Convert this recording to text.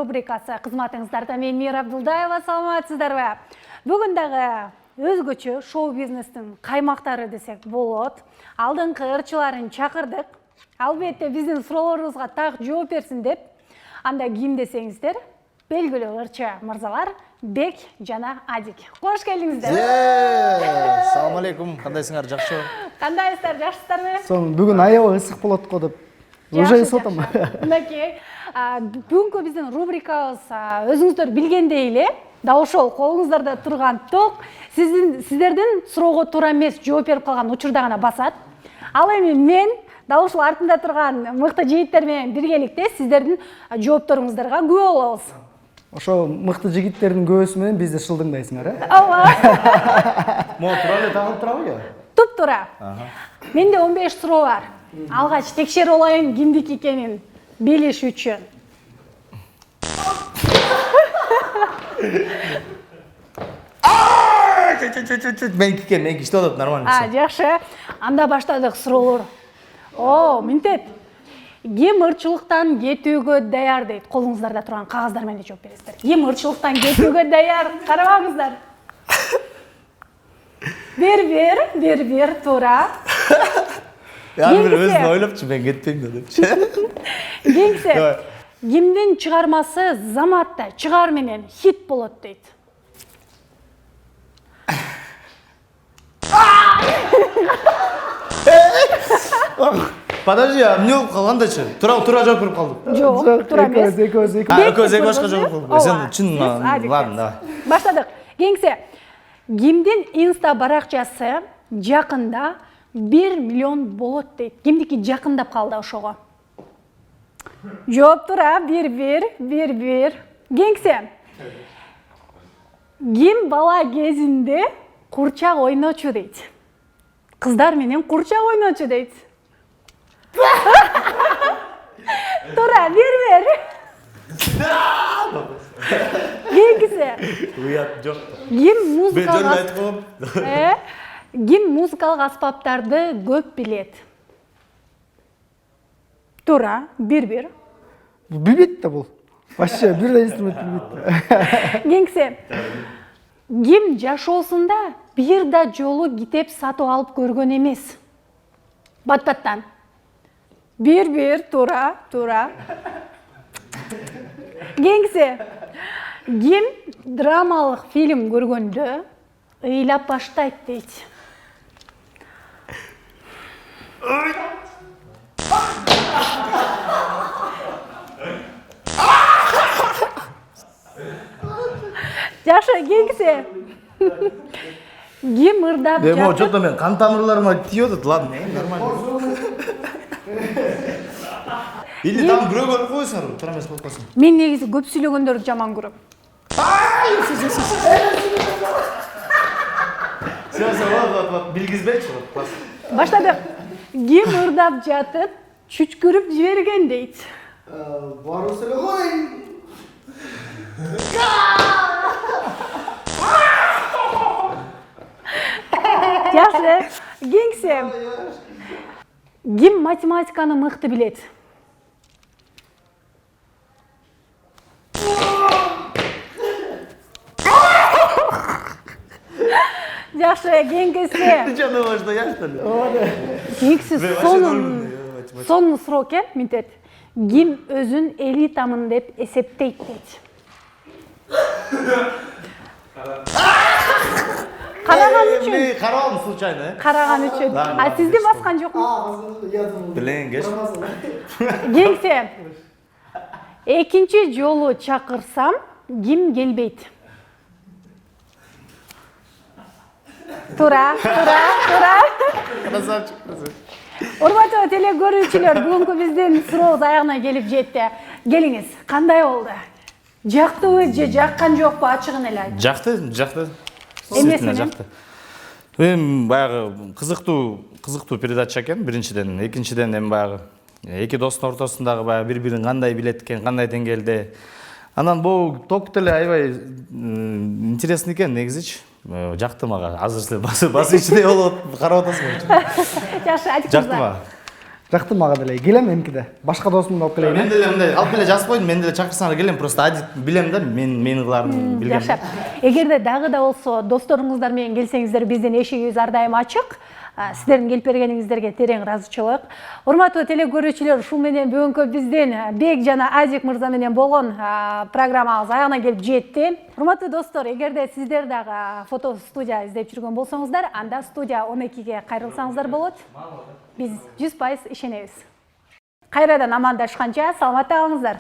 рубрикасы кызматыңыздарда. Мен Мира Абдулдаева, саламатсыздарбы? Бүгүн дагы өзгөчө шоу-бизнестин каймактары десек болот. Алдыңкы ырчыларын чакырдык. Албетте биздин суроолорубузга так жооп берсин деп. Анда ким десеңиздер, белгилүү ырчы мырзалар Бек жана Адик. Кош келиңиздер. Салам алейкум. Кандайсыңар, жакшы? Кандайсыздар, жакшысыздарбы? Son бүгүн аябай ысык болот го деп. Уже ысытам. Мынакей, бүгүнкү биздин рубрикабыз өзүңүздөр билгендей эле, дал ошол колуңуздарда турган ток сиздердин суроого туура эмес жооп берип калган учурда гана басат. Ал эми мен дал ушул артында турган мыкты жигиттер менен биргеликте сиздердин жоопторуңуздарга күбө болобуз. Ошо мыкты жигиттердин көбүсү менен бизди шылдыңдайсыңар, э? Ооба. Мо тура эле тагып турабы я? Туп-тура. Менде 15 суроо бар. Алгач текшерип алайын кимдики экенин билиш үчүн. Меники экен, меники иштеп атат, нормально. Жакшы. Анда баштадык суроолор. Мынтет. Ким ырчылыктан кетүүгө даяр дейт. Колуңуздарда турган кагаздар менен жооп бересиздер. Ким ырчылыктан кетүүгө даяр? Карабаңыздар. Бир, туура. Аны бир өзүн ойлопчу, мен кетпейм да депчи. Кеңсе. Кимдин чыгармасы заматта чыгар менен хит болот дейт. Подожди, эмне болуп калгандачы? Тура жооп берип калдык. Жок, туура эмес. Экөөбүз башка жооп берип калдык. Сен чын, ладно, давай. Баштадык. Кеңсе. Кимдин инста баракчасы жакында 1 миллион болот дейт. Кимдики жакындап калды ошого? Жооп тура, бир. Кеңсе. Ким бала кезинде курчак ойночу дейт? Кыздар менен курчак ойночу дейт. Тура, бир. Кеңсе. Уят жок. Ким Мен жөн айтып коем. Ким музыкалык аспаптарды көп билет? Тура, бир. Билбейт да бул. Вообще бир да инструмент билбейт. Кеңсе. Ким жашоосунда бир да жолу китеп сатып алып көргөн эмес? Баттан. Бир, тура. Кеңсе. Ким драмалык фильм көргөндө ыйлап баштайт дейт? Жакшы, кеңсе. Ким ырдап жатып? Мо жокто мен кан тамырларыма тиеп атат, ладно, нормально. Или там бирөө көрүп койсуңар, туура эмес болуп калсын. Мен негизи көп сүйлөгөндөрдү жаман көрөм. Вот, билгизбечи, вот. Баштадык. Ким ырдап жатып, чүчкүрүп жиберген дейт? Барысы эле кой. Жакшы. Кеңсе. Ким математиканы мыкты билет? Жакшы, кеңсе. Жана башта яшта эле. Кеңсе сонун суроо экен, мынтет. Ким өзүн элитамын деп эсептейт дейт? Караган үчүн. Карабам случайно, Караган үчүн. Сизди баскан жокму? Билен кеш. Кеңсе. Экинчи жолу чакырсам, ким келбейт? Тура. Красавчик. Урматтуу теле көрүүчүлөр, бүгүнкү биздин сурообуз аягына келип жетти. Келиңиз, кандай болду? Жактыбы же жаккан жокпу, ачыгын эле айт. Жакты. Эмесин жакты. Эми баягы кызыктуу передача экен, биринчиден. Экинчиден эми баягы эки достун ортосундагы баягы бири-бирин кандай билет экен, кандай деңгээлде. Анан бул ток деле аябай интересный экен негизичи. Жакты мага. Азыр силер басып ичиде болуп карап атасыңар. Жакшы, айтып Жакты мага. Жакты мага деле. Келем эмкиде. Башка досумду алып келейин. Мен деле мындай алып келе жазып койдум, мен деле чакырсаңар келем, просто адит билем да, мен кыларымды билгем. Жакшы. Эгерде дагы да болсо досторуңуздар менен келсеңиздер, биздин эшигибиз ар дайым ачык. Сиздердин келип бергениңиздерге терең ыраазычылык. Урматтуу телекөрүүчүлөр, ушул менен бүгүнкү биздин Бек жана Азик мырза менен болгон программабыз аягына келип жетти. Урматтуу достор, эгерде сиздер дагы фото студия издеп жүргөн болсоңуздар, анда студия 12ге кайрылсаңыздар болот. Биз 100% ишенебиз. Кайрадан амандашканча саламатта калыңыздар.